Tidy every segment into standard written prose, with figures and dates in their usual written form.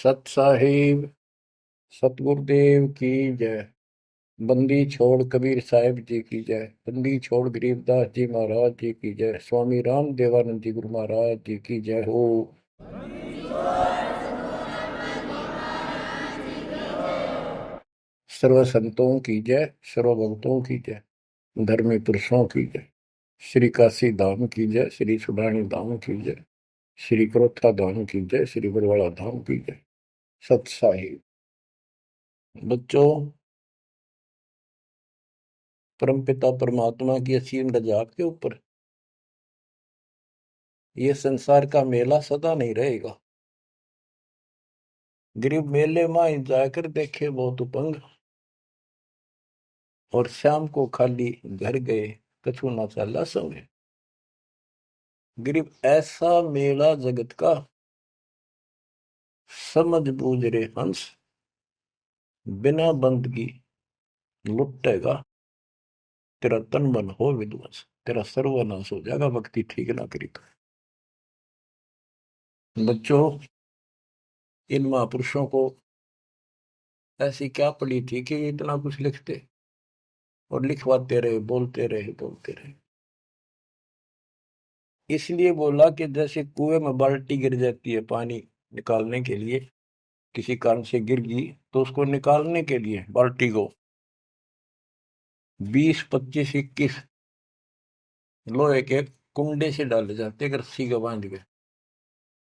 सत साहिब सतगुरुदेव की जय। बंदी छोड़ कबीर साहिब जी की जय। बंदी छोड़ गरीबदास जी महाराज जी की जय। स्वामी राम देवानंद जी गुरु महाराज जी की जय हो। सर्व संतों की जय, सर्व भक्तों की जय, धर्मी पुरुषों की जय। श्री काशी धाम की जय, श्री सुडानी धाम की जय, श्री क्रोथा धाम की जय, श्री बरवाड़ा धाम की जय। सत साहिब बच्चों, परमपिता परमात्मा की असीम रजा आपके ऊपर। ये संसार का मेला सदा नहीं रहेगा। गरीब मेले में जाकर देखे बहुत उपंग, और शाम को खाली घर गए कछु ना चाला संग। गरीब ऐसा मेला जगत का, समझ बूझ रे हंस, बिना बंदगी लुटेगा तेरा तन मन हो विध्वंस। तेरा सर्वनाश हो जाएगा भक्ति ठीक ना करी तो। बच्चों, इन महापुरुषों को ऐसी क्या पड़ी थी कि इतना कुछ लिखते और लिखवाते रहे, बोलते रहे बोलते रहे। इसलिए बोला कि जैसे कुएं में बाल्टी गिर जाती है पानी निकालने के लिए, किसी कारण से गिर गई तो उसको निकालने के लिए बाल्टी को 20, 25, 21 लोहे के कुंडे से डाले जाते हैं रस्सी का बांध के।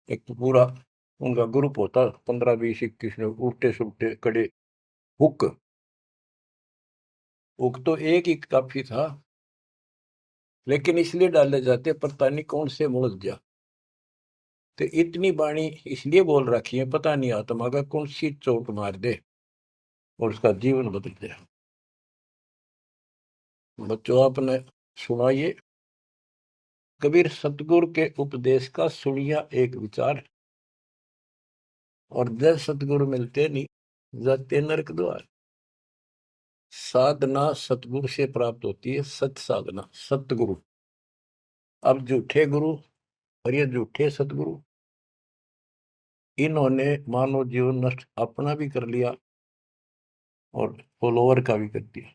एक तो पूरा उनका ग्रुप होता, 15, 20, 21 लोग, उल्टे सुलटे कड़े। हुक हुक तो एक ही काफी था, लेकिन इसलिए डाले जाते पता नहीं कौन से मुड़ जा। तो इतनी बाणी इसलिए बोल रखी है, पता नहीं आत्मा का कौन सी चोट मार दे और उसका जीवन बदल जाए। बच्चों, आपने सुना ये कबीर सतगुरु के उपदेश का सुनिया एक विचार, और जब सतगुरु मिलते नहीं जाते नरक द्वार। साधना सतगुरु से प्राप्त होती है, सत साधना सतगुरु। अब झूठे गुरु और ये झूठे सतगुरु, इन्होंने मानव जीवन नष्ट अपना भी कर लिया और फॉलोअर का भी कर दिया,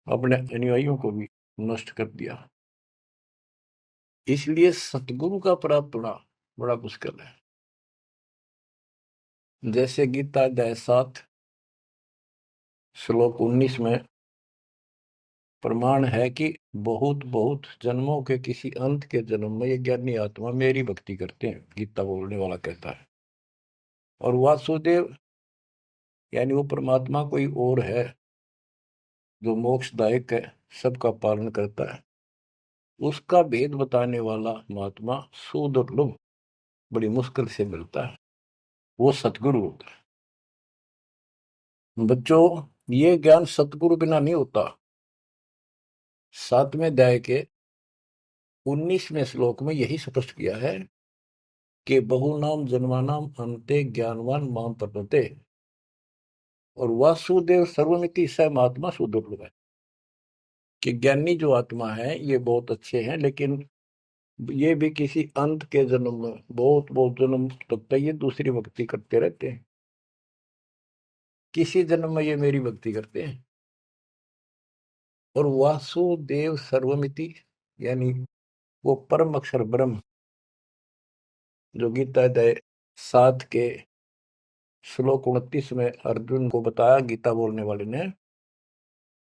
अपने अनुयायियों को भी नष्ट कर दिया। इसलिए सतगुरु का प्राप्त होना बड़ा मुश्किल है। जैसे गीता अध्याय 7 श्लोक 19 में प्रमाण है कि बहुत बहुत जन्मों के किसी अंत के जन्म में ये ज्ञानी आत्मा मेरी भक्ति करते हैं, गीता बोलने वाला कहता है। और वासुदेव यानी वो परमात्मा कोई और है जो मोक्षदायक है, सबका पालन करता है। उसका भेद बताने वाला महात्मा सुदुर्लभ, बड़ी मुश्किल से मिलता है, वो सतगुरु होता है। बच्चों, ये ज्ञान सतगुरु बिना नहीं होता। 7वें अध्याय के 19वें श्लोक में यही स्पष्ट किया है कि बहुनाम जन्मानाम अंते ज्ञानवान माम प्रपद्ये। और वासुदेव सर्वमिति स महात्मा सुदुर्लभ है कि ज्ञानी जो आत्मा है ये बहुत अच्छे हैं, लेकिन ये भी किसी अंत के जन्म में बहुत बहुत जन्म तक तो ये दूसरी भक्ति करते रहते हैं, किसी जन्म में ये मेरी भक्ति करते हैं। और वासुदेव सर्वमिति यानी वो परम अक्षर ब्रह्म, जो गीता अध्याय 7 के श्लोक 29 में अर्जुन को बताया गीता बोलने वाले ने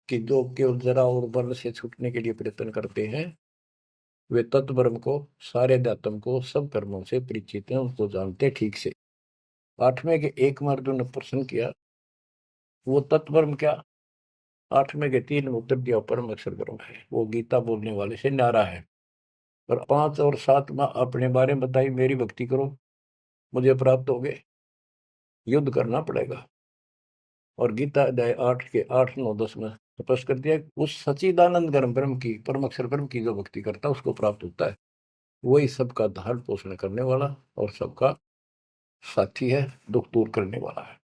कि जो केवल जरा और बल से छूटने के लिए प्रयत्न करते हैं, वे तत्ब्रह्म को, सारे अध्यात्म को, सब कर्मों से परिचित हैं, उनको जानते ठीक से। 8वें के 1 में अर्जुन ने प्रश्न किया वो तत्ब्रह्म क्या? 8वें के 3 में उत्तर दिया परम अक्षर ब्रह्म है। वो गीता बोलने वाले से न्यारा है। और 5 और 7 में अपने बारे में बताई, मेरी भक्ति करो मुझे प्राप्त हो गए, युद्ध करना पड़ेगा। और गीता अध्याय 8 के 8, 9, 10 में स्पष्ट कर दिया उस सच्चिदानंद ब्रह्म की, परम अक्षर ब्रह्म की जो भक्ति करता है उसको प्राप्त होता है। वही सबका धारण पोषण करने वाला और सबका साथी है, दुख दूर करने वाला है।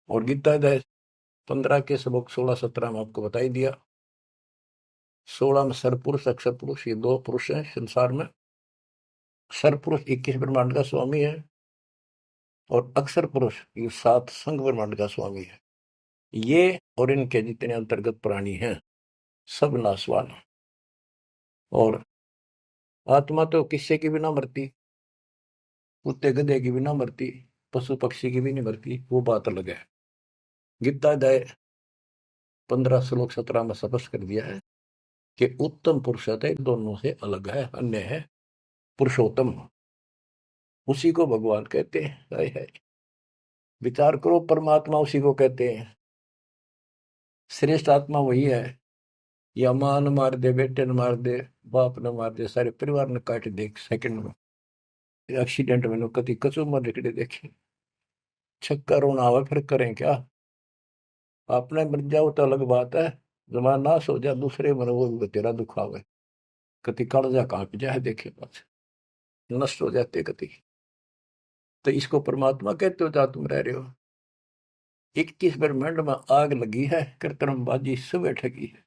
और गीता अध्याय 15 के श्लोक 16, 17 में आपको बताई दिया। 16 में सरपुरुष अक्षर पुरुष, ये 2 पुरुष हैं संसार में। सरपुरुष 21 ब्रह्मांड का स्वामी है, और अक्षर पुरुष ये 7 संघ ब्रह्मांड का स्वामी है। ये और इनके जितने अंतर्गत प्राणी हैं सब नाशवान। और आत्मा तो किससे की भी ना मरती, कुत्ते गधे की भी ना मरती, पशु पक्षी की भी नहीं मरती, वो बात अलग है। गीता अध्याय 15 श्लोक 17 में स्पष्ट कर दिया है कि उत्तम पुरुष है दोनों से अलग है, अन्य है पुरुषोत्तम। उसी को भगवान कहते हैं। हाय हाय, विचार करो, परमात्मा उसी को कहते हैं। श्रेष्ठ आत्मा वही है। या मां न मार दे, बेटे न मार दे, बाप न मार दे, सारे परिवार ने काट दे एक सेकंड में। एक्सीडेंट में कति कचू मर निकले देखे, छक्का रोना आवे, फिर करें क्या। आपने मर जाओ तो अलग बात है, जमा नाश हो जाए दूसरे मर वो भी तेरा दुख आवे, कति कालजा कांप जाए देखे पास नष्ट हो जाते कति। तो इसको परमात्मा कहते हो जहां तुम रह रहे हो। 21 ब्रह्मांड में आग लगी है, कृत्रिमबाजी सब ठगी है।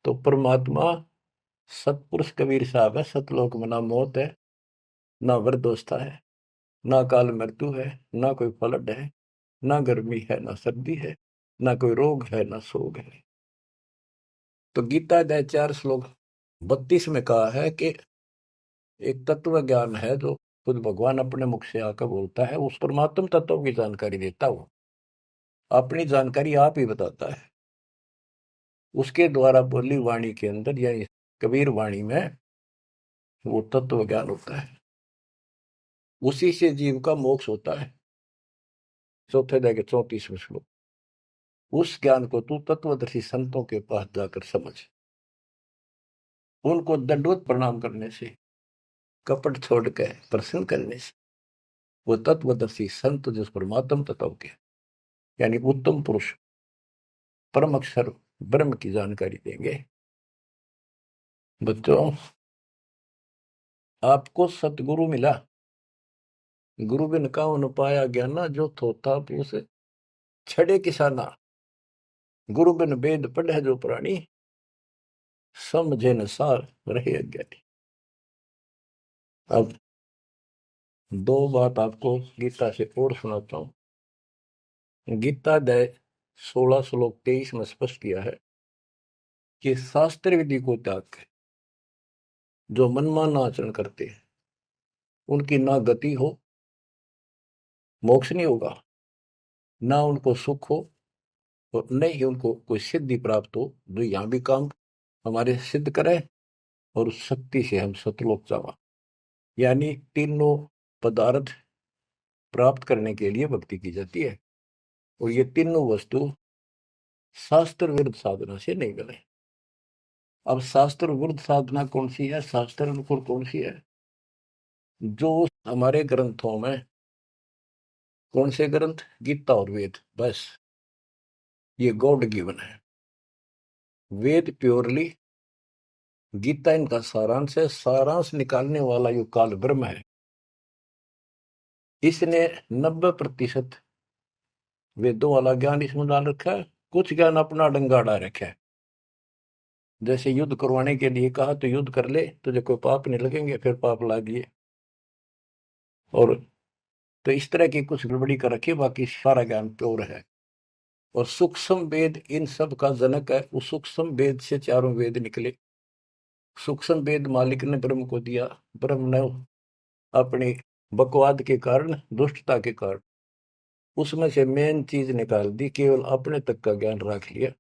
तो परमात्मा सतपुरुष कबीर साहब है। सतलोक में ना मौत है, ना वृद्धोस्था है, ना काल मृत्यु है, ना कोई फ्लड है, ना गर्मी है, ना सर्दी है, ना कोई रोग है, ना शोक है। तो गीता अध्याय 4 श्लोक 32 में कहा है कि एक तत्व ज्ञान है जो खुद भगवान अपने मुख से आकर बोलता है, उस परमात्म तत्व की जानकारी देता हूं। अपनी जानकारी आप ही बताता है। उसके द्वारा बोली वाणी के अंदर यानी कबीर वाणी में वो तत्व ज्ञान होता है। उसी से जीव का मोक्ष होता है। चौथे अध्याय के 34वें श्लोक। उस ज्ञान को तू तत्वदर्शी संतों के पास जाकर समझ। उनको दंडवत प्रणाम करने से, कपट छोड़ के प्रसन्न करने से वो तत्वदर्शी संत जिस परमात्म तत्व के यानी उत्तम पुरुष परम अक्षर ब्रह्म की जानकारी देंगे। बच्चों, आपको सतगुरु मिला, गुरु बिन काहू पाया ज्ञाना, जो थोथा पूस छड़े किसाना। गुरु बिन वेद पढ़े जो प्राणी, समझे न सार रहे अज्ञानी। अब 2 बात आपको गीता से और सुनाता हूं। गीता अध्याय 16 श्लोक 23 में स्पष्ट किया है कि शास्त्र विधि को त्याग के जो मनमाना आचरण करते हैं उनकी ना गति हो, मोक्ष नहीं होगा, ना उनको सुख हो, और न ही उनको कोई सिद्धि प्राप्त हो जो यहां भी काम हमारे सिद्ध करे और उस शक्ति से हम सतलोक जावा। यानी तीनों पदार्थ प्राप्त करने के लिए भक्ति की जाती है, और ये तीनों वस्तु शास्त्र विरुद्ध साधना से नहीं मिले। अब शास्त्र विरुद्ध साधना कौन सी है, शास्त्र अनुकूल कौन सी है? जो हमारे ग्रंथों में, कौन से ग्रंथ? गीता और वेद, बस ये गॉड गिवन है। वेद प्योरली, गीता इनका सारांश है। सारांश निकालने वाला यो काल ब्रह्म है। इसने 90% वेदों वाला ज्ञान इसमें डाल रखा है, कुछ ज्ञान अपना डंगाड़ा रखा है। जैसे युद्ध करवाने के लिए कहा तो युद्ध कर ले, तुझे कोई पाप नहीं लगेंगे, फिर पाप लागिए। और तो इस तरह की कुछ गड़बड़ी कर रखी, बाकी सारा ज्ञान प्योर है। और सूक्ष्म वेद इन सब का जनक है। उस सूक्ष्म वेद से चारों वेद निकले। सूक्ष्म वेद मालिक ने ब्रह्म को दिया, ब्रह्म ने अपनी बकवाद के कारण, दुष्टता के कारण उसमें से मेन चीज निकाल दी, केवल अपने तक का ज्ञान रख लिया।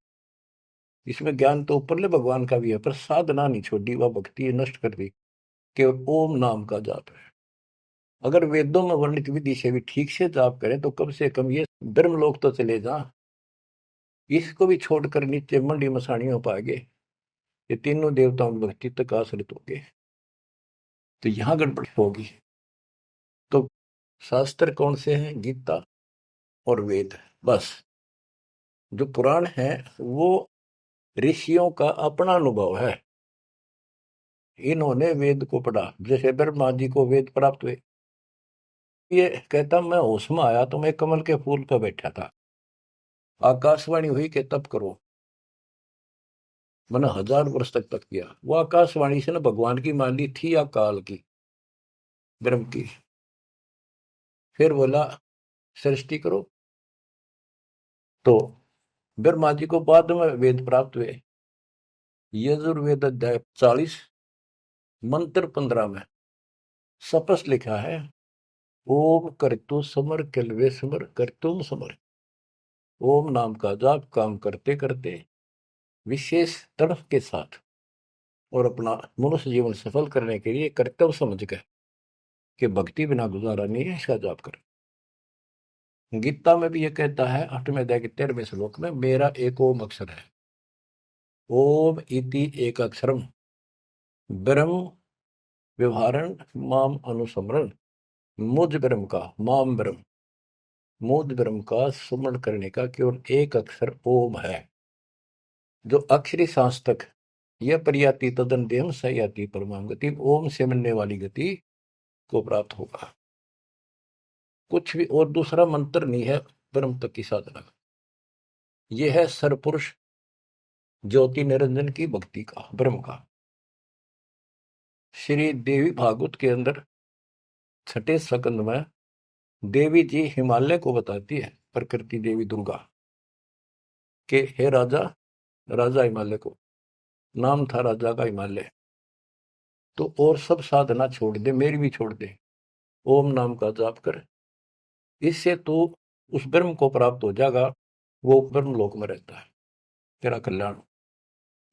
इसमें ज्ञान तो ऊपरले भगवान का भी है, पर साधना नहीं छोड़ी, वह भक्ति नष्ट कर दी। केवल ओम नाम का जाप है। अगर वेदों में वर्णित विधि से भी ठीक से जाप करें तो कम से कम ये ब्रह्मलोक तो चले जा। इसको भी छोड़कर नीचे मंडी मसाणी हो पाएंगे, ये तीनों देवताओं की भक्ति तक आश्रित होंगे, तो यहां गड़बड़ होगी। तो शास्त्र कौन से हैं? गीता और वेद, बस। जो पुराण है वो ऋषियों का अपना अनुभव है। इन्होंने वेद को पढ़ा, जैसे ब्रह्मा जी को वेद प्राप्त हुए। ये कहता मैं होश में आया तो मैं कमल के फूल पर बैठा था, आकाशवाणी हुई कि तप करो। मैंने 1000 वर्ष तक किया। वो आकाशवाणी से ना भगवान की मान ली थी या काल की, ब्रह्म की। फिर बोला सृष्टि करो। तो ब्रह्मा जी को बाद में वेद प्राप्त हुए। यजुर्वेद अध्याय 40 मंत्र 15 में स्पष्ट लिखा है, ओम करतु समर किलवे समर करतुम समर। ओम नाम का जाप काम करते करते विशेष तड़फ के साथ और अपना मनुष्य जीवन सफल करने के लिए कर्तव्य समझ कर कि भक्ति बिना गुजारा नहीं है, इसका जाप करें। गीता में भी ये कहता है 8वें अध्याय के 13वें श्लोक में, मेरा एक ओम अक्षर है। ओम इति एक अक्षरम ब्रह्म व्यवहारण माम अनुसमरण। मुझ ब्रह्म का, माम ब्रह्म, मुझ ब्रह्म का सुमरण करने का केवल एक अक्षर ओम है। जो अक्षरी सांस तक यह प्रयाति तदन देहम सयाति परमाम गति, ओम से मिलने वाली गति को प्राप्त होगा। कुछ भी और दूसरा मंत्र नहीं है ब्रह्म तक की साधना का। यह है सरपुरुष ज्योति निरंजन की भक्ति का, ब्रह्म का। श्री देवी भागवत के अंदर 6ठे स्कंद में देवी जी हिमालय को बताती है, प्रकृति देवी दुर्गा के, हे राजा, राजा हिमालय को नाम था राजा का हिमालय, तो और सब साधना छोड़ दे, मेरी भी छोड़ दे, ओम नाम का जाप कर, इससे तो उस ब्रह्म को प्राप्त हो जाएगा, वो ब्रह्म लोक में रहता है, तेरा कल्याण।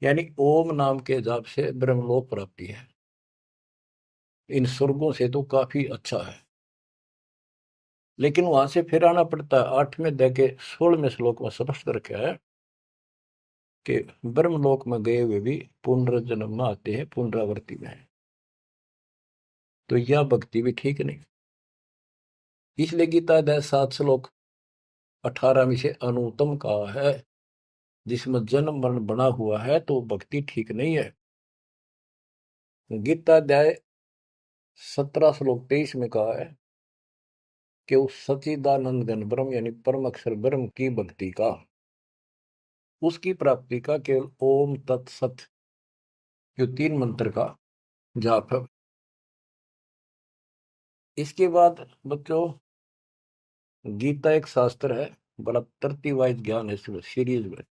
यानी ओम नाम के जाप से ब्रह्मलोक प्राप्ति है। इन स्वर्गों से तो काफी अच्छा है, लेकिन वहां से फिर आना पड़ता है। 8वें अध्याय के 16वें श्लोक में स्पष्ट रखा है कि ब्रह्मलोक में गए हुए भी पुनर्जन्म में आते हैं, पुनरावृत्ति में है। तो यह भक्ति भी ठीक नहीं। इसलिए गीता अध्याय 7 श्लोक 18 में से अनुत्तम कहा है, जिसमें जन्म मरण बना हुआ है तो भक्ति ठीक नहीं है। गीता अध्याय 17 श्लोक 23 में कहा है कि उस सच्चिदानंद घन ब्रह्म यानी परम अक्षर ब्रह्म की भक्ति का, उसकी प्राप्ति का केवल ओम तत्सत जो 3 मंत्र का जाप है। इसके बाद बच्चों, गीता एक शास्त्र है, बड़ा तरतीब वाइज ज्ञान है सीरीज में।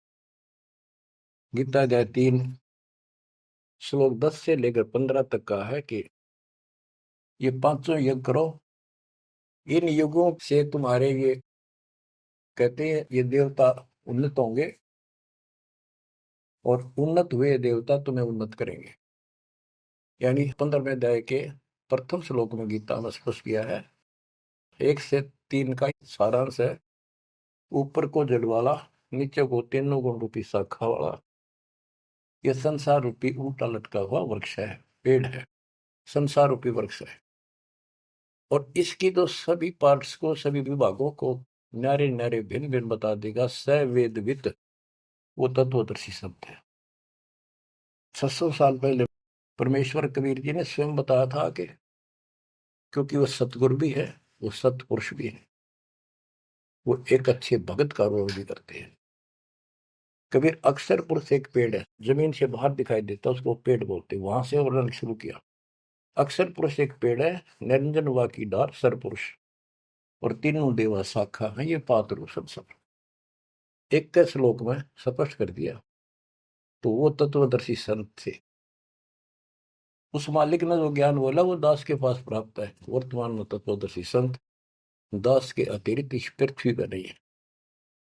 गीता अध्याय 3 श्लोक 10 से लेकर 15 तक का है कि ये 5 यज्ञ करो, इन युगों से तुम्हारे ये कहते हैं ये देवता उन्नत होंगे और उन्नत हुए देवता तुम्हें उन्नत करेंगे। यानी 15वें अध्याय के प्रथम श्लोक में गीता में स्पष्ट किया है, 1 से 3 का सारांश है। ऊपर को जड़ वाला, नीचे को तीनों गुण रूपी शाखा वाला, यह संसार रूपी उल्टा लटका हुआ वृक्ष है, पेड़ है, संसार रूपी वृक्ष है। और इसकी तो सभी पार्ट्स को, सभी विभागों को न्यारे न्यारे भिन्न भिन्न बता देगा सवेदवित वो तत्वदर्शी शब्द है। 600 साल पहले परमेश्वर कबीर जी ने स्वयं बताया था कि क्योंकि वो सतगुरु भी है, वो सतपुरुष भी है, वो एक अच्छे भगत का रोल भी करते हैं। कबीर अक्षर पुरुष एक पेड़ है, जमीन से बाहर दिखाई देता, उसको पेड़ बोलते, वहां से वर्णन शुरू किया। अक्षर पुरुष एक पेड़ है, निरंजन वा की डार सरपुरुष, और तीनों देवा शाखा है, ये पात्र सब 21 श्लोक में स्पष्ट कर दिया। तो वो तत्वदर्शी संत थे। उस मालिक ने जो ज्ञान बोला वो दास के पास प्राप्त है। वर्तमान में तत्वदर्शी संत दास के अतिरिक्त इस पृथ्वी पर नहीं है।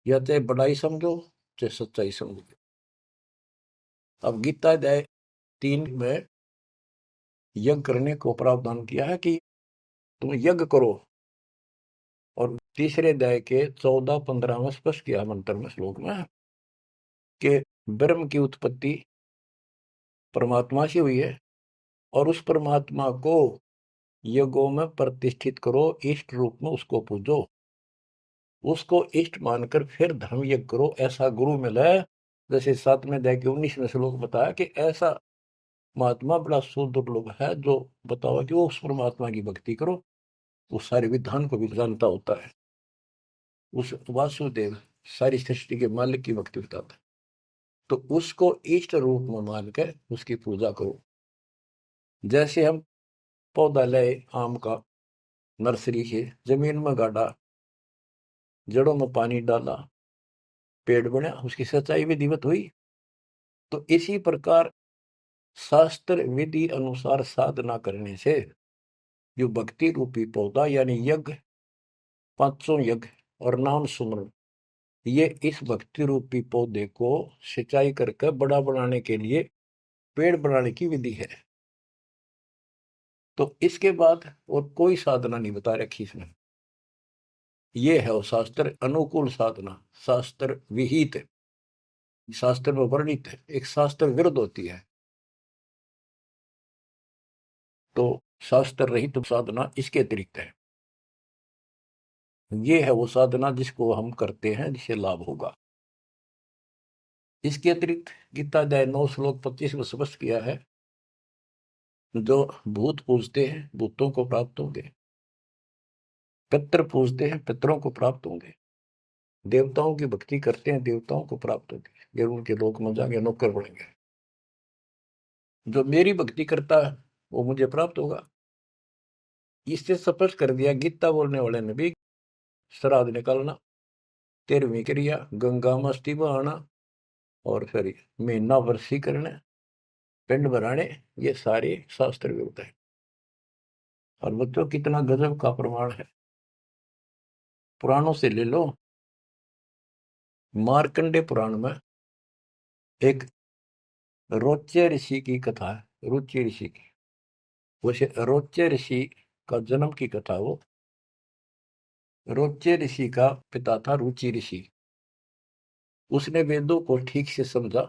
या चाहे बड़ाई समझो चाहे सच्चाई समझो। अब गीता अध्याय 3 में यज्ञ करने को प्रावधान किया है कि तुम यज्ञ करो, और तीसरे अध्याय के 14-15 में स्पष्ट किया मंत्र में, श्लोक में, कि ब्रह्म की उत्पत्ति परमात्मा से हुई है और उस परमात्मा को यज्ञों में प्रतिष्ठित करो, इष्ट रूप में उसको पूजो, उसको इष्ट मानकर फिर धर्म यज्ञ करो। ऐसा गुरु मिला है, जैसे 7वें अध्याय के 19वें श्लोक बताया कि ऐसा महात्मा बड़ा सुदुर्लभ है जो बताओ कि वो उस परमात्मा की भक्ति करो, उस सारे विधान को भी जानता होता है, उस वासुदेव सारी सृष्टि के मालिक की भक्ति बताता है। तो उसको इष्ट रूप में मान कर उसकी पूजा करो। जैसे हम पौधा लाए आम का, नर्सरी से जमीन में गाड़ा, जड़ों में पानी डाला, पेड़ बना, उसकी सच्चाई विधिवत हुई। तो इसी प्रकार शास्त्र विधि अनुसार साधना करने से जो भक्ति रूपी पौधा यानी यज्ञ, पांचों यज्ञ और नाम सुमरण, ये इस भक्ति रूपी पौधे को सिंचाई करके बड़ा बनाने के लिए पेड़ बनाने की विधि है। तो इसके बाद और कोई साधना नहीं बता रखी इसमें। ये है वो शास्त्र अनुकूल साधना, शास्त्र विहित, शास्त्र में वर्णित है। एक शास्त्र विरुद्ध होती है, तो शास्त्र रहित साधना इसके अतिरिक्त है। ये है वो साधना जिसको हम करते हैं, जिससे लाभ होगा। इसके अतिरिक्त गीता अध्याय 9 श्लोक 25 में स्पष्ट किया है, जो भूत पूजते हैं भूतों को प्राप्त होंगे, पितर पूजते हैं पितरों को प्राप्त होंगे, देवताओं की भक्ति करते हैं देवताओं को प्राप्त होंगे, ये उनके लोक में जाएंगे, नौकर बनेंगे। जो मेरी भक्ति करता है वो मुझे प्राप्त होगा। इससे स्पष्ट कर दिया गीता बोलने वाले ने भी, श्राद्ध निकालना, 13वीं क्रिया, गंगा मस्ती बहाना, और फिर महीना वर्षी करने, पिंड भराने, ये सारे शास्त्र विरुद्ध है। और बच्चों कितना गजब का प्रमाण है, पुराणों से ले लो। मार्कंडे पुराण में एक रोच्य ऋषि की कथा है, रुचि ऋषि की। वैसे रोच्य ऋषि का जन्म की कथा वो, रोच्य ऋषि का पिता था रुचि ऋषि। उसने वेदों को ठीक से समझा,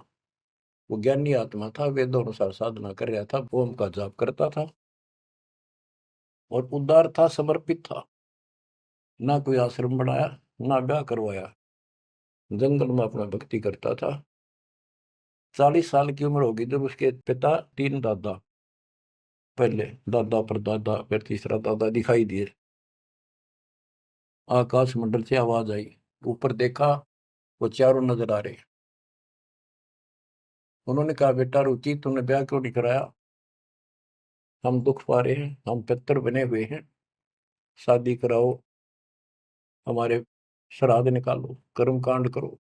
वो ज्ञानी आत्मा था, वेदों अनुसार साधना कर रहा था, ओम का जाप करता था और उदार था, समर्पित था। ना कोई आश्रम बनाया, ना ब्याह करवाया, जंगल में अपना भक्ति करता था। 40 साल की उम्र होगी जब उसके पिता, 3 दादा, पहले दादा पर दादा, फिर तीसरा दादा दिखाई दिए। आकाश मंडल से आवाज आई, ऊपर देखा, वो चारों नजर आ रहे। उन्होंने कहा, बेटा रुचि, तुमने ब्याह क्यों नहीं कराया? हम दुख पा रहे हैं, हम पितर बने हुए हैं, शादी कराओ, हमारे श्राद्ध निकालो, कर्म कांड करो।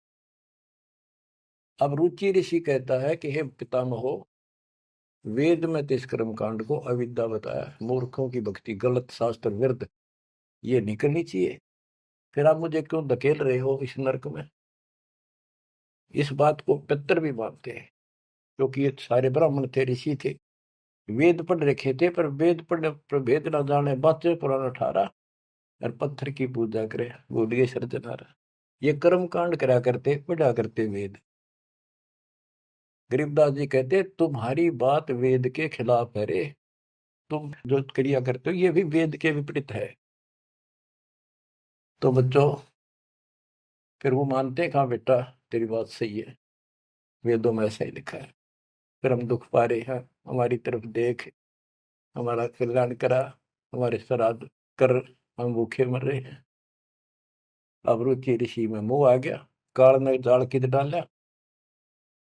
अब रुचि ऋषि कहता है कि हे पितामहो, वेद में तो इस कर्म कांड को अविद्या बताया, मूर्खों की भक्ति, गलत, शास्त्र विरुद्ध, ये नहीं करनी चाहिए। फिर आप मुझे क्यों धकेल रहे हो इस नरक में? इस बात को पितर भी मानते हैं, क्योंकि ये सारे ब्राह्मण थे, ऋषि थे, वेद पढ़ रखे थे, पर वेद पढ़ने पर भेद ना जाने, बातें पुराना ठारा और पत्थर की पूजा करे, भूल गए सर्जनारा। ये कर्म कांड करा करते, पढ़ा करते वेद। गरीबदास जी कहते, तुम्हारी बात वेद के खिलाफ है रे, तुम जो क्रिया करते हो ये भी वेद के विपरीत है। तो बच्चों, फिर वो मानते हैं, कहा बेटा तेरी बात सही है, वेदों में ऐसा ही लिखा है। फिर हम दुख पा रहे हैं, हमारी तरफ देख, हमारा कल्याण करा, हमारे श्राद्ध कर, हम भूखे मर रहे हैं। अब रुचि ऋषि में मोह आ गया, काल ने जाल किद डाला,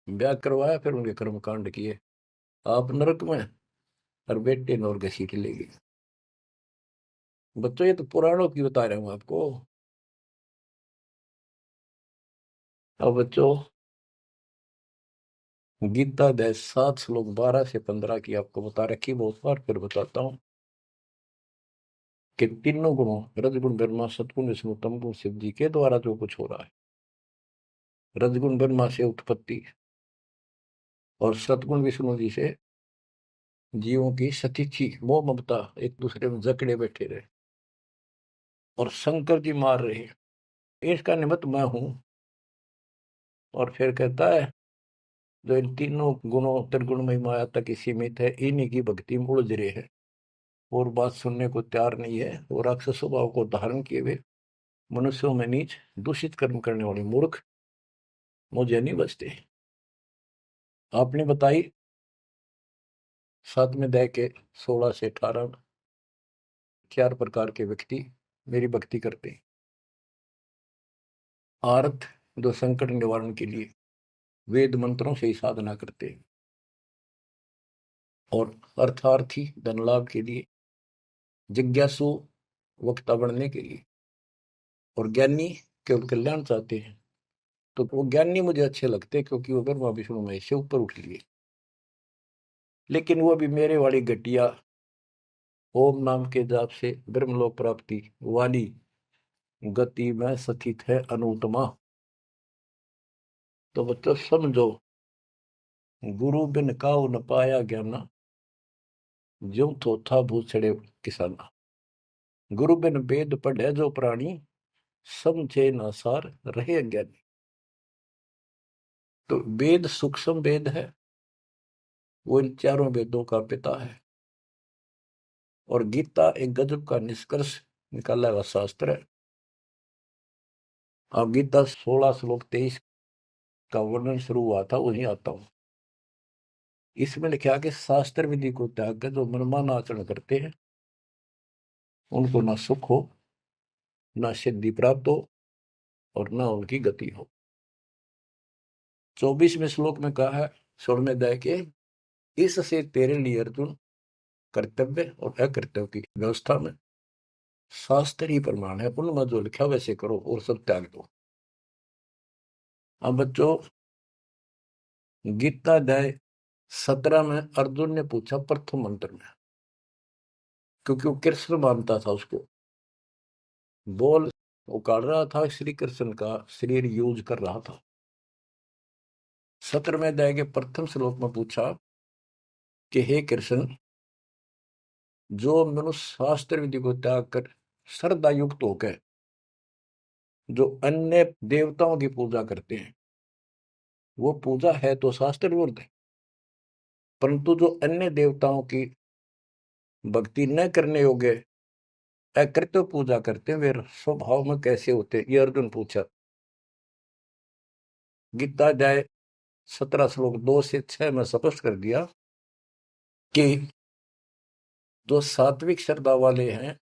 ब्याह करवाया, फिर उनके कर्म कांड किए, आप नरक में और बेटे नौर घसीट ले गए। बच्चों, ये तो पुराणों की बता रहा हूं आपको। अब बच्चों, गीता अध्याय 7 श्लोक 12 से 15 की आपको बता रखी बहुत बार, फिर बताता हूं कि तीनों गुणों, रजगुण ब्रह्मा, सतगुण विष्णु, तमगुण शिव जी के द्वारा जो कुछ हो रहा है। रजगुण ब्रह्मा से उत्पत्ति और सतगुण विष्णु जी से जीवों की सतीथी, मोह ममता, एक दूसरे में जकड़े बैठे रहे, और शंकर जी मार रहे हैं, इसका निमित्त मैं हूं। और फिर कहता है, जो इन तीनों गुणों त्रिगुणमयी माया तक ही सीमित है, इन्हीं की भक्ति में उलझ रहे हैं, और बात सुनने को तैयार नहीं है, और राक्षस स्वभाव को धारण किए हुए मनुष्यों में नीच, दूषित कर्म करने वाले मूर्ख मुझे नहीं बचते। आपने बताई 7वें अध्याय के 16 से 18 में 4 प्रकार के व्यक्ति मेरी भक्ति करते हैं। आर्थ, जो संकट निवारण के लिए वेद मंत्रों से ही साधना करते हैं, और अर्थार्थी, धन लाभ के लिए, जिज्ञासु, वक्ता बनने के लिए, और ज्ञानी केवल कल्याण चाहते हैं। तो वो ज्ञानी मुझे अच्छे लगते हैं क्योंकि वो ब्रह्मा विष्णु महेश से ऊपर उठ लिए। लेकिन वो भी मेरे वाली घटिया ओम नाम के जाप से ब्रह्मलोक प्राप्ति वाली गति में स्थित है अनुत्तमा। तो बच्चों समझो, गुरु बिन काऊ न पाया ज्ञाना, ज्यों थोथा भूसड़े किसाना। गुरु बिन वेद पढ़े जो प्राणी, समझे न सार रहे अज्ञानी। तो वेद सूक्ष्म वेद है, वो इन चारों वेदों का पिता है। और गीता एक गजब का निष्कर्ष निकाला हुआ शास्त्र है। अब गीता 16 श्लोक 23 का वर्णन शुरू हुआ था, वहीं आता हूं। इसमें लिखा कि शास्त्र विधि को त्याग कर जो मनमाना आचरण करते हैं, उनको ना सुख हो, ना सिद्धि प्राप्त हो, और ना उनकी गति हो। 24वें श्लोक में कहा है 16वें अध्याय के, इससे तेरे लिए अर्जुन कर्तव्य और अकर्तव्य की व्यवस्था में शास्त्र ही प्रमाण है। उनमें जो लिखा वैसे करो और सब त्याग दो। अब बच्चों, गीता अध्याय 17 में अर्जुन ने पूछा प्रथम मंत्र में, क्योंकि वो कृष्ण मानता था उसको, बोल उकाड़ रहा था, श्री कृष्ण का शरीर यूज कर रहा था। 17वें अध्याय के प्रथम श्लोक में पूछा कि हे कृष्ण, जो मनुष्य शास्त्र विधि को त्याग कर श्रद्धा युक्त होकर जो अन्य देवताओं की पूजा करते हैं, वो पूजा है तो शास्त्र विरुद्ध है। परंतु जो अन्य देवताओं की भक्ति न करने योग्य अकृत्य पूजा करते हैं, वे स्वभाव में कैसे होते हैं, ये अर्जुन पूछा। गीता अध्याय 17 श्लोक 2 से 6 में स्पष्ट कर दिया कि जो सात्विक श्रद्धा वाले हैं,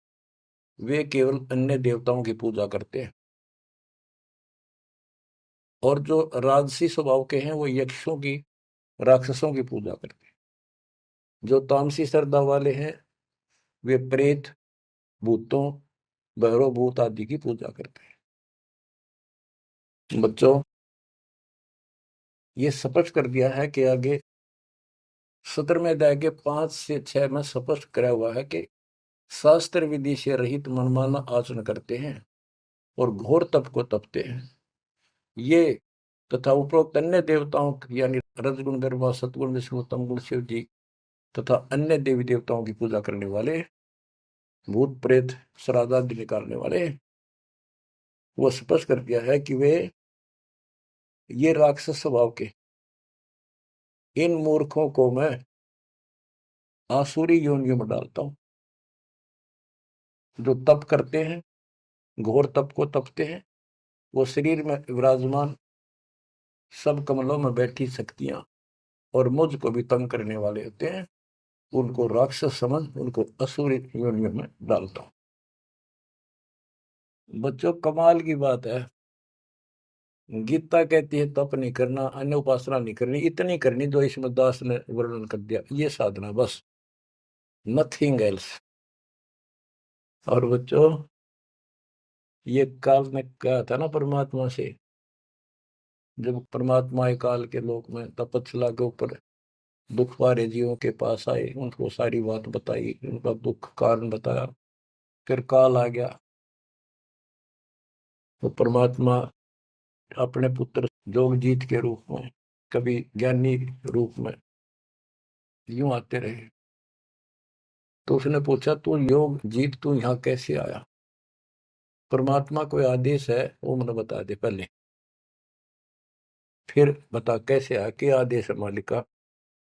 वे केवल अन्य देवताओं की पूजा करते हैं, और जो राजसी स्वभाव के हैं, वो यक्षों की, राक्षसों की पूजा करते हैं। जो तामसी श्रद्धा वाले हैं, वे प्रेत, भूतों, भैरव भूत आदि की पूजा करते हैं। बच्चों, ये स्पष्ट कर दिया है कि आगे 17वें अध्याय के 5 से 6 में स्पष्ट करा हुआ है कि शास्त्र विधि से रहित मनमाना आचरण करते हैं और घोर तप को तपते हैं, ये तथा उपरोक्त अन्य देवताओं यानी रजगुण, ब्रह्मा, सतगुण, विष्णु, तमगुण, शिव जी तथा अन्य देवी देवताओं की पूजा करने वाले, भूत प्रेत श्राद्ध आदि निकालने वाले, वो स्पष्ट कर दिया है कि वे ये राक्षस स्वभाव के इन मूर्खों को मैं आसुरी योनियों में डालता हूं। जो तप करते हैं, घोर तप को तपते हैं, वो शरीर में विराजमान सब कमलों में बैठी शक्तियां और मुझ को भी तंग करने वाले होते हैं, उनको राक्षस समझ उनको असुरी योनियों में डालता हूं। बच्चों, कमाल की बात है, गीता कहती है तप नहीं करना, अन्य उपासना नहीं करनी, इतनी करनी जो इसमें दास ने वर्णन कर दिया, ये साधना बस, नथिंग एल्स। और बच्चों, ये काल ने कहा था ना परमात्मा से, जब परमात्मा काल के लोक में तपस्या के ऊपर दुख वाले जीवों के पास आए, उनको सारी बात बताई, उनका दुख कारण बताया, फिर काल आ गया। तो परमात्मा अपने पुत्र जोगजीत के रूप में, कभी ज्ञानी रूप में यूं आते रहे। तो उसने पूछा, तू योग जीत, तू यहाँ कैसे आया? परमात्मा कोई आदेश है वो मुझे बता दे पहले, फिर बता कैसे आया, क्या आदेश है मालिक का,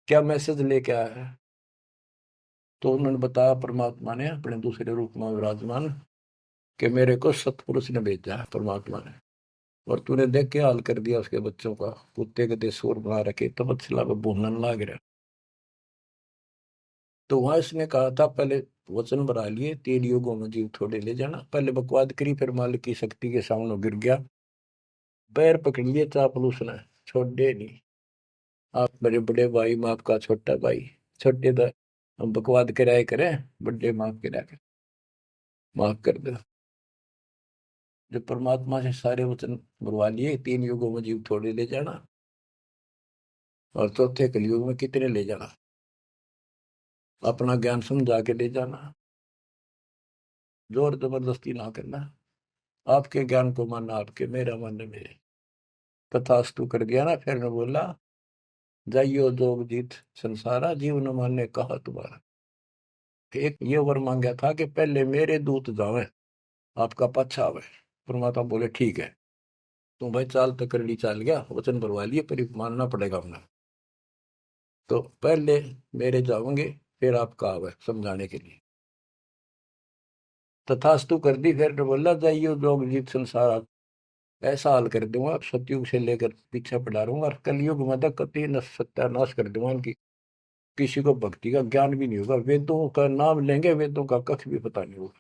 क्या मैसेज लेके आया है? तो उन्होंने बताया, परमात्मा ने अपने दूसरे रूप में विराजमान, कि मेरे को सतपुरुष ने भेजा है परमात्मा ने, और तूने देख के हाल कर दिया उसके बच्चों का, कुत्ते के देश शोर बना रखे, तपस्या में भूनने लाग रहा। तो वहां इसने कहा था, पहले वचन बना लिए, 3 युगों में जीव थोड़े ले जाना, पहले बकवाद करी, फिर मालिक की शक्ति के सामने गिर गया, पैर पकड़ लिए चापलूस ने, छोड़े नहीं। आप मेरे बड़े भाई, मैं आपका छोटा भाई, छोटे तो हम बकवाद कराए करें, बड़े माफ करा कर। माफ कर दो। जो परमात्मा से सारे वचन बुलवा लिए, 3 युगों में जीव थोड़े ले जाना, और चौथे कलयुग में कितने ले जाना, अपना ज्ञान समझा के ले जाना, जोर जबरदस्ती ना करना, आपके ज्ञान को मानना आपके, मेरा मानना मेरे। तथास्तु कर दिया ना, फिर ने बोला जाइयो जोग जीत संसारा, जीव न माने कहा तुम्हारा। एक ये वर मांगा था कि पहले मेरे दूत जावे, आपका पच्छा आवे। परमात्मा बोले ठीक है, तुम भाई चाल तकड़ी चाल गया, वचन भरवा लिए, पर मानना पड़ेगा अपना। तो पहले मेरे जाओगे, फिर आपका आवे समझाने के लिए। तथास्तु कर दी, फिर ने बोला जाइयो जोग जीत संसारा, ऐसा हाल कर दूंगा सतयुग से लेकर पीछे पड़ा रहूंगा, और कलयुग में तो कति सत्यानाश कर दूंगा इनकी। किसी को भक्ति का ज्ञान भी नहीं होगा, वेदों का नाम लेंगे, वेदों का कख भी पता नहीं होगा।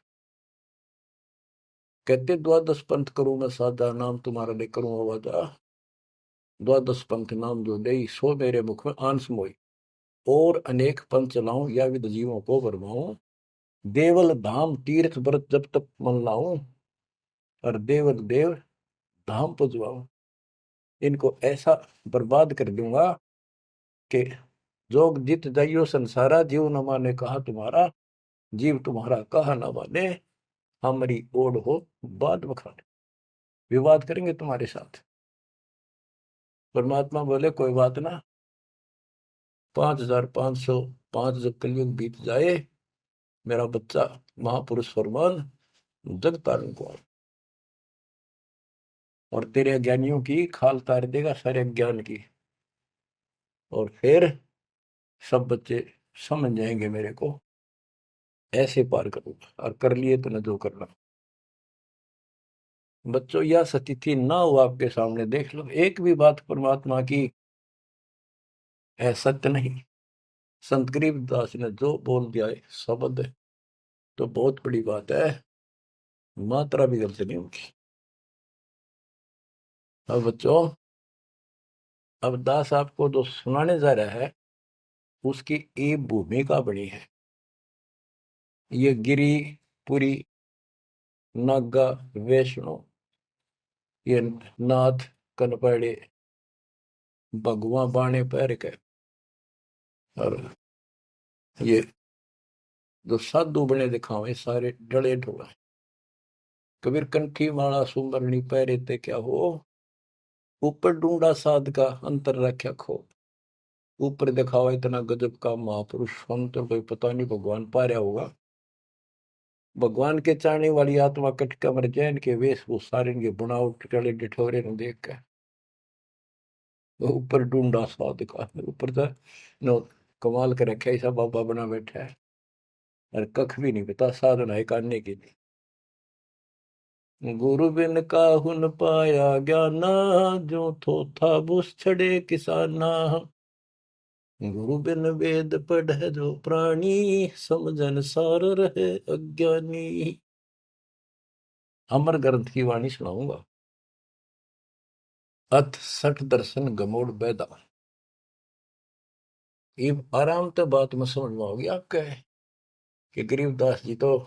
कहते द्वादश पंथ करूं मैं साधा, नाम तुम्हारा ले करूं आवाजा। द्वादश पंथ नाम जो दे, सो मेरे मुख में आंस मोई। और अनेक पंथ चलाऊं, या विद जीवों को बरमाऊं। देवल धाम तीर्थ व्रत जब तक मन लाऊं, और देवल देव धाम पुजवाऊं। इनको ऐसा बर्बाद कर दूंगा कि जोग जित जाइयो संसारा, जीव न माने कहा तुम्हारा। जीव तुम्हारा कहा न माने, हमारी ओढ़ हो बात बखाने। विवाद करेंगे तुम्हारे साथ। परमात्मा बोले कोई बात ना, 5505 जब कलयुग बीत जाए, मेरा बच्चा महापुरुष फरमान जग तारण को, और तेरे अज्ञानियों की खाल तार देगा, सारे ज्ञान की। और फिर सब बच्चे समझ जाएंगे मेरे को, ऐसे पार करूंगा। और कर लिए तो न जो करना। बच्चों यह स्थिति ना हो आपके सामने, देख लो एक भी बात परमात्मा की है सत्य नहीं। संत गरीबदास ने जो बोल दिया है शब्द है, तो बहुत बड़ी बात है, मात्रा भी गलत नहीं उनकी। अब बच्चों, अब दास आपको जो सुनाने जा रहा है, उसकी एक भूमिका बनी है। ये गिरी पुरी नागा वैष्णो, ये नाथ कनपड़े भगवा बाणे पैर के, और ये जो साधु बने दिखावे सारे डले ढोला। कबीर कंठी माला सुमरनी पैरे ते क्या हो, ऊपर ढूंढा साध का अंतर रख्या खो। ऊपर दिखावा इतना गजब का महापुरुष, हम तो कोई पता नहीं भगवान पा रहा होगा। भगवान के चाहने वाली आत्मा कट कमर जैन के वेशभूषा, इनके बुनावट टले डिठोरे ने देख कर ऊपर ढूंढा साध का, ऊपर तो नो कमाल कर रखे, ऐसा बाबा बना बैठा है, और कख भी नहीं पता साधना है करने के लिए। गुरु बिन काहुन पाया ज्ञाना, जो थो था बुस छड़े किसाना। गुरु बिन वेद पढ़े जो प्राणी, समझन सार रहे अज्ञानी। अमर ग्रंथ की वाणी सुनाऊंगा। अथ सठ दर्शन गमोड़ बैदा। ये आराम तो बात में समझ में होगी आपके, कि गरीबदास जी तो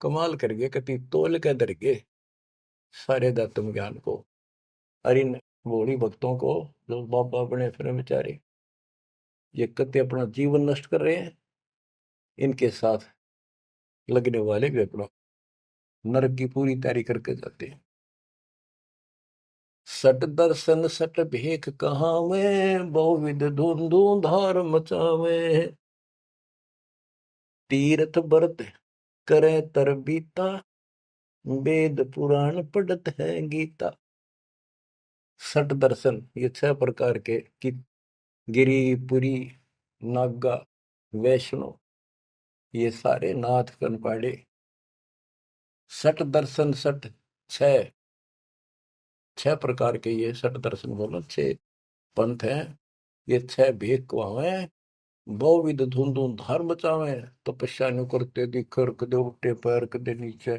कमाल कर गए, कति तोल के दर गए सारे दत्तम ज्ञान को। और इन भोली भक्तों को जो बाबा बने फिर बेचारे, ये कति अपना जीवन नष्ट कर रहे हैं, इनके साथ लगने वाले भी अपना नरक की पूरी तैयारी करके जाते हैं। सट दर्शन सट भेख कहावे, बहुविध धुंधु धार मचावे। तीर्थ व्रत करे तर बीता, वेद पुराण पढ़त है गीता। सट दर्शन ये 6 प्रकार के कि गिरी पुरी नागा वैष्णो, ये सारे नाथ कनपाड़े। सट दर्शन सट, 6 प्रकार के ये सट दर्शन बोलो, 6 पंथ हैं। ये 6 भेद कुआवे, बहुविध धुंधु धार मचावे। तपस्या नु करते दिखर, कदे उल्टे पैर कदे नीचे,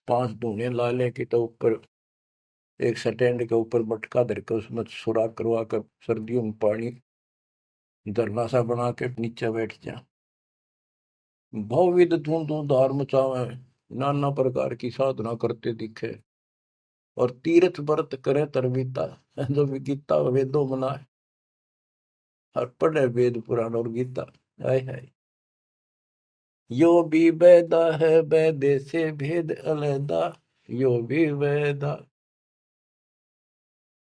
5 धूने ला ले कि तो ऊपर एक स्टैंड के ऊपर मटका धर के उसमें सुराख करवा कर सर्दियों में पानी धरना सा बना के नीचे बैठ जा। बहुविध धुंधु धार मचावे, नाना प्रकार की साधना करते दिखे, और तीर्थ व्रत करे तरवीता, जो भी गीता वेदों मनाए, और पढ़े वेद पुराण और गीता। हाय हाय, यो भी वेदा है, वेदे से भेद अलैदा, यो भी वेदा।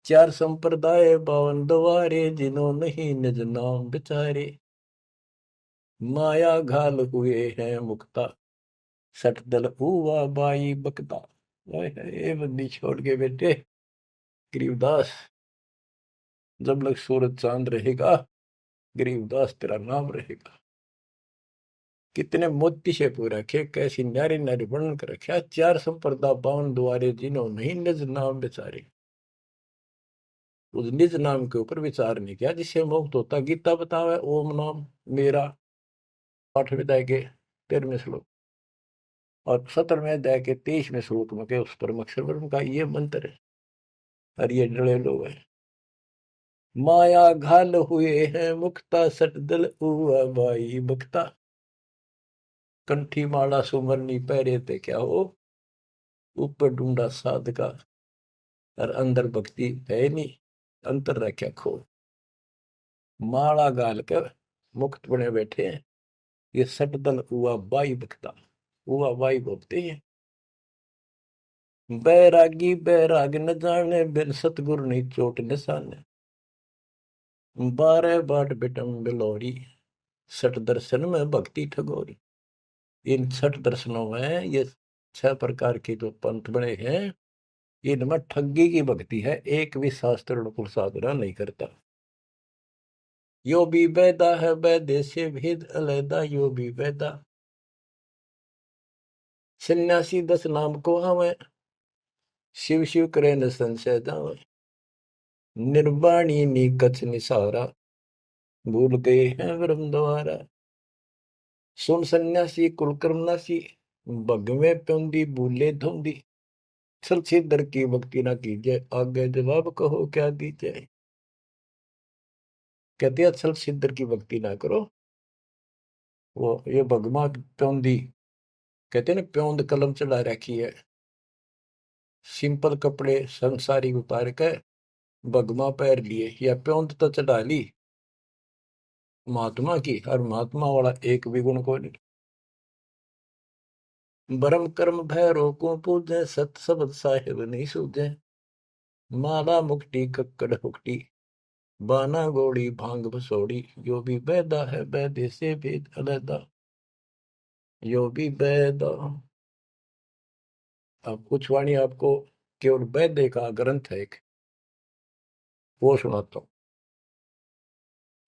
चार संप्रदाय 52 द्वारे, जिन्हों नहीं निज नाम बिचारे, माया घाल हुए हैं मुक्ता, सठ दल हुआ बाई बकता। हाय हाय, ये बंदी छोड़ के बेटे गरीबदास, जब लग सूरज चांद रहेगा, गरीबदास तेरा नाम रहेगा। कितने मोती से पूरा रखे, कैसी न्यारी न्यारी वर्णन कर रखा। चार संप्रदा 52 द्वारे, जिन्हों नहीं निज नाम बेचारे, उस निज नाम के ऊपर विचार नहीं किया जिससे मुक्त होता। गीता बतावे ओम नाम मेरा, 8वें अध्याय के 13वें श्लोक, और 17वें अध्याय के 23वें श्लोक में के उस परम अक्षर ब्रह्म का ये मंत्र है। और ये डरे लोग है, माया घाल हुए हैं मुक्ता, सट दल हुआ बाई बक्ता। कंठी माला सुमरनी पहरे थे क्या हो, ऊपर ढूंढा साध का, और अंदर भक्ति है नहीं, अंतर रख्या खो। माला गाल कर मुक्त बने बैठे हैं, ये सटदल हुआ बाई बकता, हुआ बाई बोलते हैं। बैरागी बैराग न जाने, बिन सतगुरु नहीं चोट निशाने, 12 बाट बिटम बिलोरी, सठ दर्शन में भक्ति ठगोरी। इन 6 दर्शनों में ये 6 प्रकार के जो पंथ बने हैं, इनमें ठगी की भक्ति है, एक भी शास्त्र अनुकूल साधना नहीं करता। यो भी वेदा है, वेदे से भेद अलैदा, यो भी वेदा। सन्यासी 10 नाम को हमें, शिव शिव करे न संशय जावे, निर्वाणी नी कछ निसारा, भूल गए हैं ब्रह्म द्वारा। सुन सन्यासी कुलकर्म नासी, भगवे प्योंदी भूले धुंदी, छल छेदर की भक्ति ना कीजिए, आगे जवाब कहो क्या दीजिए। कहते हैं छल छेदर की भक्ति ना करो। वो ये भगवा प्योंदी कहते हैं ना, प्योंद कलम चढ़ा रखी है, सिंपल कपड़े संसारी उतार के भगवा पैर लिए, या प्योंद तो चढ़ा ली महात्मा की, और महात्मा वाला एक भी गुण को नहीं। ब्रह्म कर्म भैरो को पूजे, सत शब्द साहिब नहीं सूझे, माला मुक्ति कक्कड़ हुक्टी, बाना गोड़ी भांग बसोड़ी, यो भी बैदा है, बैदे से भेद अलैदा, यो भी बैदा। अब कुछ वाणी आपको केवल बैदे का ग्रंथ है एक, वो सुनाता हूँ।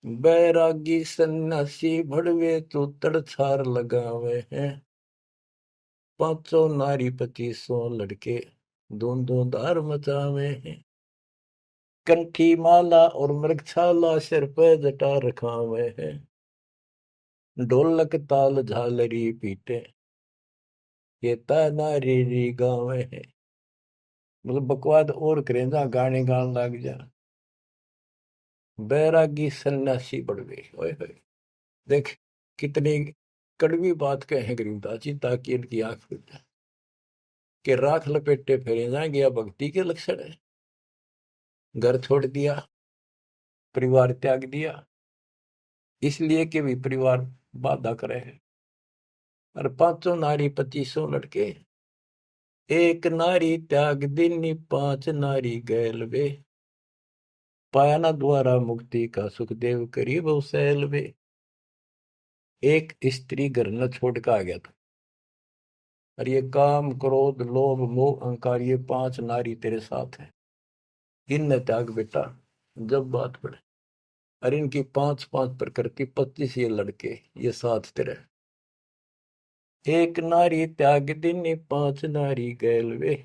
बैरागी सन्यासी भड़वे, तो तड़छार लगावे हैं, 500 नारी 2500 लड़के, दोनों धार मचावे हैं, कंठी माला और मृगछाला, सिर पे जटा रखावे हैं, ढोलक ताल झालरी पीटे, ये नारी री गावे हैं। मतलब बकवाद और करें, जहाँ गाने गान लग जा। बैरागी सन्यासी बढ़वे, ओए होए, देख कितनी कड़वी बात कहे गरीबदास जी, ताकि इनकी आंख खुल जाए कि राख लपेटे फेरे जाएंगे, या भक्ति के लक्षण है। घर छोड़ दिया, परिवार त्याग दिया, इसलिए कि भी परिवार बाधा करे है, और 500 नारी 2500 लड़के, एक नारी त्याग दिनी, 5 नारी गैल वे, पाया ना द्वारा मुक्ति का, सुखदेव करीब सैल वे। एक स्त्री घर न छोड़ के आ गया था, और ये काम क्रोध लोभ मोह अहंकार, ये 5 नारी तेरे साथ है, इन त्याग बेटा। जब बात पड़े, और इनकी 5-5 प्रकृति, 25 ये लड़के, ये साथ तेरे। एक नारी त्याग दिनी, 5 नारी गैल वे,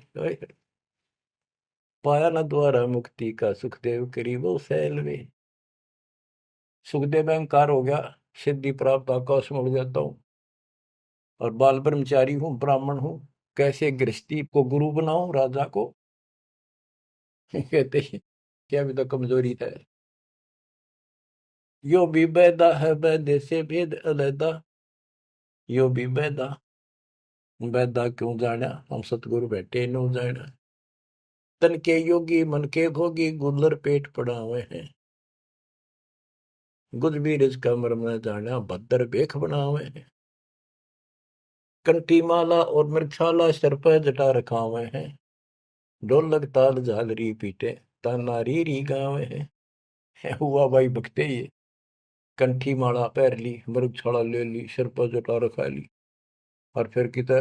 पाया न द्वारा मुक्ति का, सुखदेव करीबो सैल वे। सुखदेव अहंकार हो गया, सिद्धि प्राप्त, आकाश में उड़ जाता हूँ, और बाल ब्रह्मचारी हूँ, ब्राह्मण हूँ, कैसे गृहस्थी को गुरु बनाऊं राजा को। कहते हैं क्या भी तो कमजोरी है। यो भी बैदा है, बैदे से भेद अलैदा, यो भी बैदा। बैदा क्यों जाना हम सतगुरु बैठे नो जाना। तन के योगी मन के भोगी गुल्लर पेट पड़ावे हैं। गुज बीरज का मर्म न जाना भद्र बेख बनावे हैं। कंठी माला और मृक्षाला सर पर जटा रखावे हैं। ढोलक ताल झालरी पीटे तानारी री गावे हैं। हुआ भाई भक्ते ये कंठी माला पहर ली मृगछाला ले ली सिर पर जटा रखा ली और फिर किता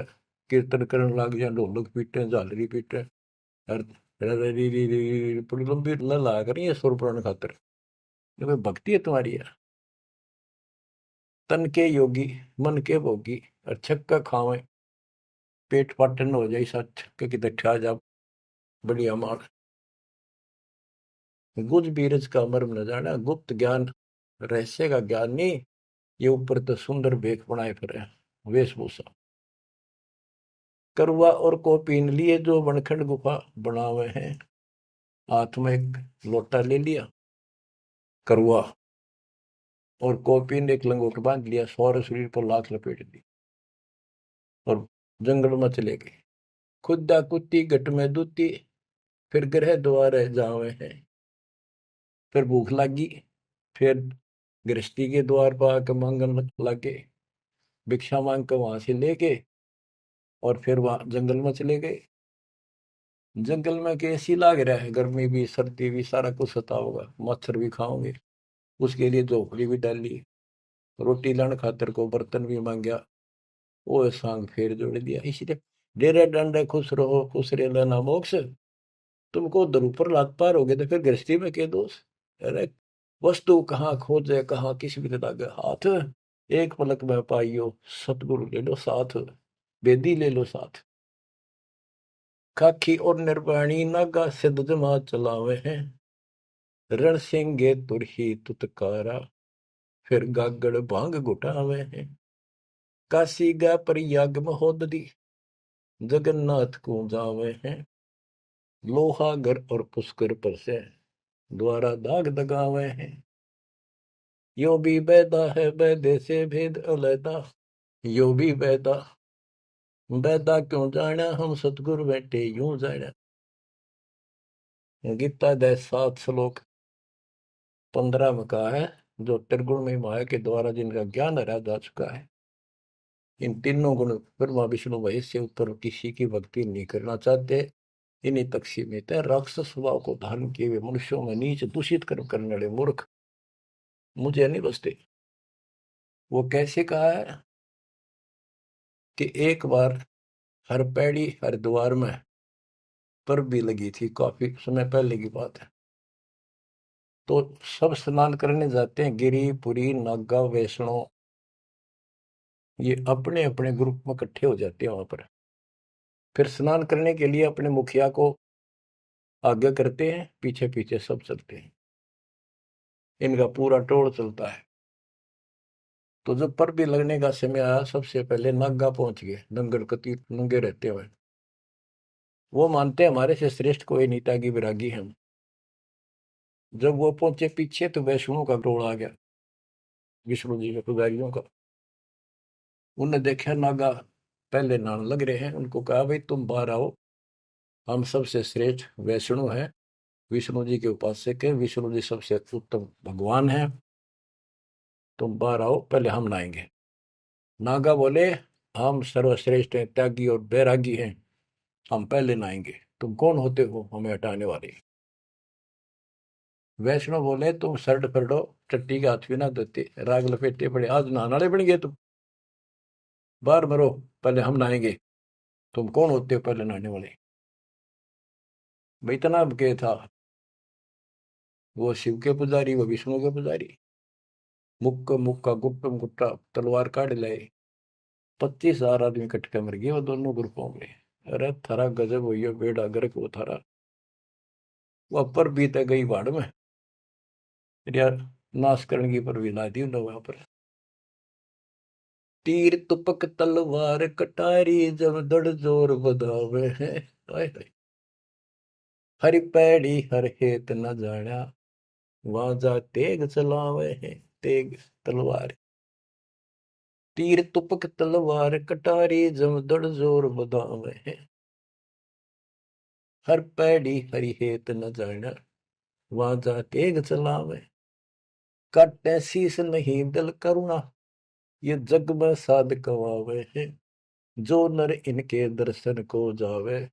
कीर्तन करने लग गया ढोलक पीटे झालरी पीटे और बड़ी लंबी ला करी है सुर पुराण खातर ये भक्ति है तुम्हारी यार। तन के योगी मन के भोगी और छक्का खावे पेट पाटन हो जाए सा छक्के की दठा जा बढ़िया मार। गुज बीरज का मर्म न जाना गुप्त ज्ञान रहस्य का ज्ञान नहीं ये ऊपर तो सुंदर भेख बनाए फिर वेशभूषा। करुआ और को पीन लिए जो बनखंड गुफा बनावे हैं। हाथ में एक लोटा ले लिया करुआ और कोपी ने एक लंगोट बांध लिया सौर शरीर पर लाख लपेट दी और जंगल में चले गए। खुदा कुत्ती घट में दूती फिर ग्रह द्वार जावे हैं। फिर भूख लगी फिर गृहस्थी के द्वार पर आकर मांगन लगे भिक्षा मांग कर वहां से लेके और फिर वहां जंगल में चले गए। जंगल में कैसी लाग रहा है गर्मी भी सर्दी भी सारा कुछ सता होगा मच्छर भी खाओगे उसके लिए झोपड़ी भी डाली रोटी लाने खातर को बर्तन भी मांगया वो सांग फेर जोड़ दिया। इसलिए डेरे डंडे खुश रहो खुश रहे लेना मोक्ष। तुमको उधर ऊपर लात पार हो गए तो फिर गृहस्थी में क्या दोष। अरे वस्तु कहाँ खोजे कहाँ किस भी लगे हाथ एक पलक में पाइयो सतगुरु ले लो साथ बेदी ले लो साथ। खाखी और निर्वाणी नागा सिद्ध जमा चलावे हैं। रण सिंगे तुरही तुतकारा फिर गागड़ भांग घुटावे हैं। काशी गा प्रयाग महोदरी जगन्नाथ को जावे हैं। लोहागर और पुष्कर पर से द्वारा दाग दगावे हैं। यो भी बैदा है बैदे से भेद अलैदा यो भी बैदा बैदा क्यों जाना हम सतगुरु बैठे यूं जाना। गीता दे 7 श्लोक 15 में कहा है जो त्रिगुण में माया के द्वारा जिनका ज्ञान हरा जा चुका है। इन तीनों गुण ब्रह्मा विष्णु महेश से ऊपर किसी की भक्ति नहीं करना चाहते। इन्हीं तक सीमित है। राक्षस स्वभाव को धारण किए हुए मनुष्यों में नीच दूषित कर्म करने वाले मूर्ख मुझे नहीं बसते। वो कैसे कहा है कि एक बार हर पैड़ी हरिद्वार में पर भी लगी थी काफी समय पहले की बात है। तो सब स्नान करने जाते हैं गिरी पुरी नागा वैष्णो ये अपने अपने ग्रुप में इकट्ठे हो जाते हैं वहां पर। फिर स्नान करने के लिए अपने मुखिया को आगे करते हैं पीछे पीछे सब चलते हैं। इनका पूरा टोल चलता है। तो जब पर भी लगने का समय आया सबसे पहले नागा पहुंच गए नंगड़ कती नंगे रहते हुए। वो मानते हमारे से श्रेष्ठ कोई नीता की विरागी हम। जब वो पहुंचे पीछे तो वैष्णो का टोल आ गया विष्णु जी के पुजारियों का। उनने देखा नागा पहले नान लग रहे हैं। उनको कहा भाई तुम बाहर आओ हम सबसे श्रेष्ठ वैष्णु हैं विष्णु जी के उपासक है विष्णु जी सबसे उत्तम भगवान है तुम बाहर आओ पहले हम नहाएंगे। नागा बोले हम सर्वश्रेष्ठ हैं त्यागी और बैरागी हैं हम पहले नहाएंगे तुम कौन होते हो हमें हटाने वाले। वैष्णव बोले तुम शर्ट फरडो टट्टी के हाथ भी ना देते राग लपेटे पड़े आज नहाने वाले बन गए तुम बाहर मरो पहले हम नहाएंगे तुम कौन होते हो पहले नहाने वाले। भाई इतना के था वो शिव के पुजारी वो विष्णु के पुजारी। मुक्का मुक्का गुप्त गुप्ता तलवार काट लाए 25,000 आदमी कटके मर गए वो दोनों ग्रुपों में। अरे थारा गजब हुई है बेड़ा गर्क वो थारा वो पर बीते गई बाढ़ में यार नाश करने की पर भी ला दी उन्होंने वहां पर। तीर तुपक तलवार कटारी जब दड़ जोर बधावे हैं। हरि पैड़ी हर हेत न जाना वहां जा तेग चलावे हैं तेग तलवार। तीर तुपक तलवार कटारी जमदड़ जोर बदावे है। हर पैड़ी हरि हेत न जाना वहां जा तेग चलावे। काटे शीस नहीं दिल करुणा ये जग में साध कवावे है। जो नर इनके दर्शन को जावे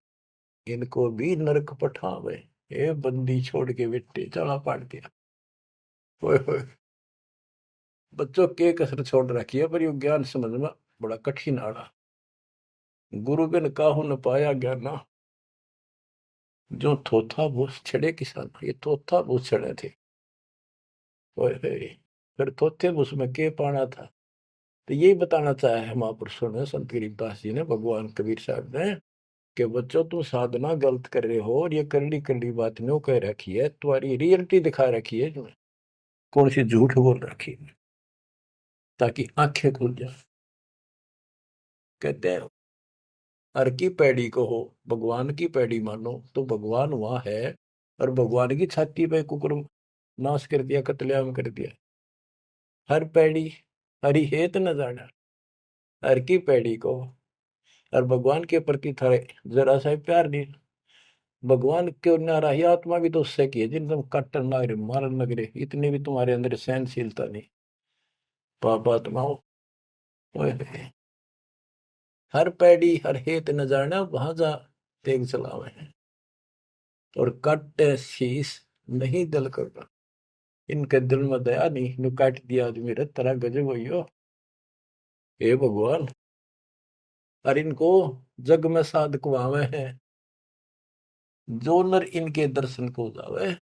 इनको भी नरक पठावे। ये बंदी छोड़ के बेटे चला पाट दिया। ओए होए, बच्चों के कसर छोड़ रखी है पर यू ज्ञान समझ में बड़ा कठिन आड़ा। गुरु बिन काहू न पाया ज्ञाना जो थोथा भूस छड़े किसान। ये थोथा भूस छड़े थे। ओए होए, फिर थोथे भूस में के पाना था। तो यही बताना चाहे है महापुरुषों ने, संत गरीबदास जी ने, भगवान कबीर साहब ने, कि बच्चों तुम साधना गलत कर रहे हो और ये करड़ी करड़ी बात न्यों कह रखी है, तुम्हारी रियलिटी दिखा रखी है तुम्हें, कौन सी झूठ बोल रखी है, ताकि आंखें खुल जाए। कहते हैं हर की पैड़ी को हो भगवान की पैड़ी मानो तो भगवान वहां है, और भगवान की छाती पे कुकुर नाश कर दिया, कत्लेआम कर दिया। हर पैड़ी हरि हेत न जाना, हर की पैड़ी को, और भगवान के प्रति थारे जरा सा प्यार नहीं। भगवान क्यों नारा ही आत्मा भी तो उससे की है जिन तुम काटन लग रहे मारन लग रहे, इतनी भी तुम्हारे अंदर सहनशीलता नहीं। पाप आत्माओं, हर पैड़ी हर हेत न जाना वहां जा तेग चलावे हैं। और काटे शीस नहीं दिल करना, इनके दिल में दया नहीं, नु काट दिया आदमी रे तरह गजब हो। हे भगवान, और इनको जग में साध कुआवे हैं। जो नर इनके दर्शन को जावे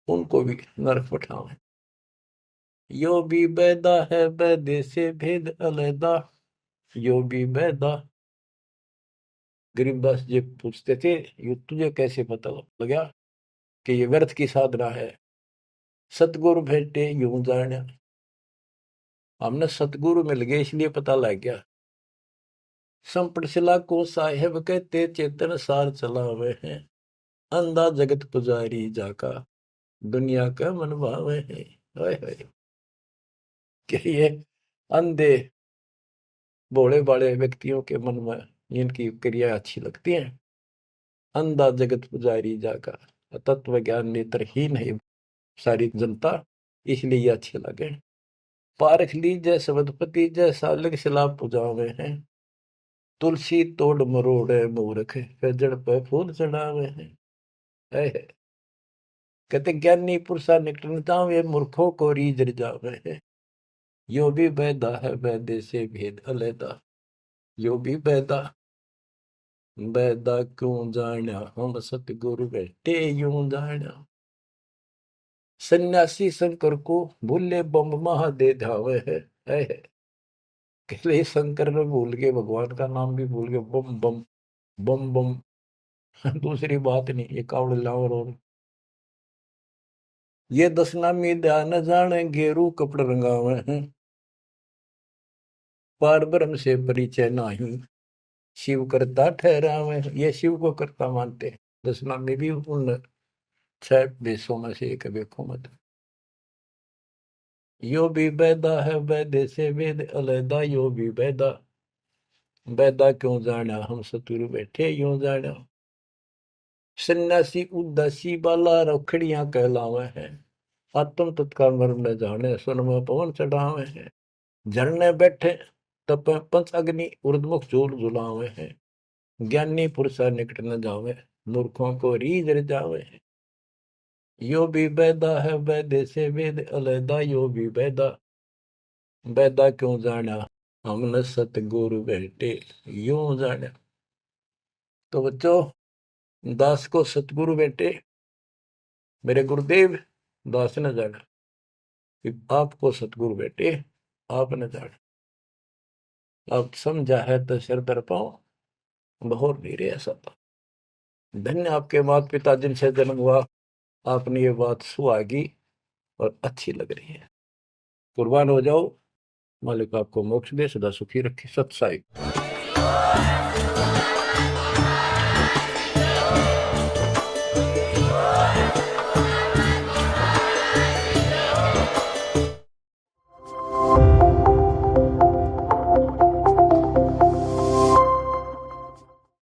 उनको भी नरक पठावे। यो भी बैदा है बैदे से भेद अलैदा, यो भी बैदा। गरीबदास जी पूछते थे ये तुझे कैसे पता लगा कि ये व्यर्थ की साधना है। सतगुरु भेटे यूं जाना, हमने सतगुरु मिल गए इसलिए पता लग गया। संपट शिला को साहेब कहते चेतन सार चलावे हैं। अंधा जगत पुजारी जाका दुनिया का मन भावे है। कि ये अंधे भोले भाले व्यक्तियों के मन में इनकी क्रिया अच्छी लगती है। अंधा जगत पुजारी जाका, तत्व ज्ञान नेत्रहीन है सारी जनता, इसलिए ये अच्छे लगे। पारख लीजय सबदपति जैसा लग सलाब पुजावे हैं। तुलसी तोड़ मरोड़े मूर्ख फिर जड़ पे फूल चढ़ावे हैं। कहते ज्ञानी पुरुषा निकटन जावे मूर्खों को रीझ जावे है। यो भी बैदा है बैदे से भेद अलैदा, यो भी बैदा बैदा क्यों जाना हम सतगुरु बैठे यूं जाना। सन्यासी शंकर को भूले बम महा दे धावे है। कहले शंकर ने भूल के भगवान का नाम भी भूल के बम बम बम बम। दूसरी बात नहीं, ये कावड़ लावर। और ये दशनामी ध्यान जाने गेरू कपड़ रंगावे हैं। पार ब्रह्म से परिचय नाही शिव करता ठहरावे, ये शिव को करता मानते। दशनामी भी उन 6 देशों में से एक देखो मत। यो भी बैदा है बैदे से वेद अलैदा, यो भी बैदा बैदा क्यों जाना हम सतुरु बैठे यूं जाना। सन्यासी उदासी बाला रखड़ियां कहलावे हैं। आत्म तत्काल मर्म न जाने सुन में पवन चढ़ावे हैं। झरने बैठे तप पंच अग्नि उर्दमुख झूल झुलावे हैं। ज्ञानी पुरुषा निकट न जावे मूर्खों को रीझ जावे हैं। यो भी बैदा है बैदे से वेद अलैदा, यो भी बैदा बैदा क्यों जाना हमने सतगुरु बैठे यूं जाना। तो बच्चों, दास को सतगुरु बैठे मेरे गुरुदेव दास ने जाना कि आपको सतगुरु बैठे आपने जाना। आप समझा है तो सिर दर पाओ बहुत नहीं रे ऐसा था। धन्य आपके माता पिता जिनसे जन्म हुआ, आपने ये बात सुहागी और अच्छी लग रही है। कुर्बान हो जाओ, मालिक आपको मोक्ष दे, सदा सुखी रखे। सत साई।